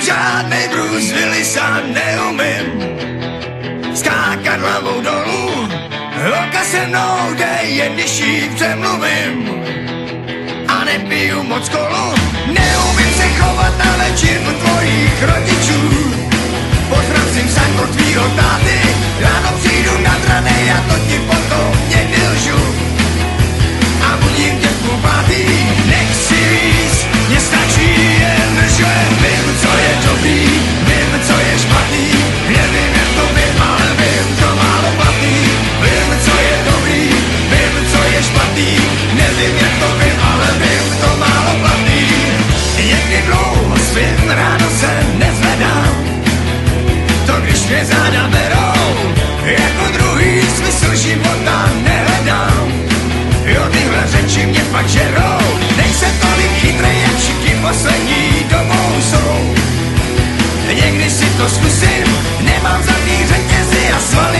žádnej Bruce Willis a neumím skákat hlavou dolů. Holka se mnou dej, jen když jí přemluvím a nepiju moc kolu. Neumím se chovat na večírku tvojich rodičů, pozdravím sanko tvýho táty, ráno přijdu nad ranej a to ti potom někdy lžu a budím tě v půl pátý. Nechci víc, mně stačí jen, že vím, co je dobrý, vím, co je špatný, nevím, jak to vím, ale vím, to málo platný. Vím, co je dobrý, vím, co je špatný, nevím, jak to vím, ale vím, to málo platný. Někdy dlouho spím, ráno se nezvedám, to když mě záda berou, jako druhý smysl života nehledám. Jo, tyhle řeči mě fakt žerou, nejsem tolik chytrej, jak všichni poslední dobou jsou. Někdy si to zkusím, nemám zlatý řetězy a svaly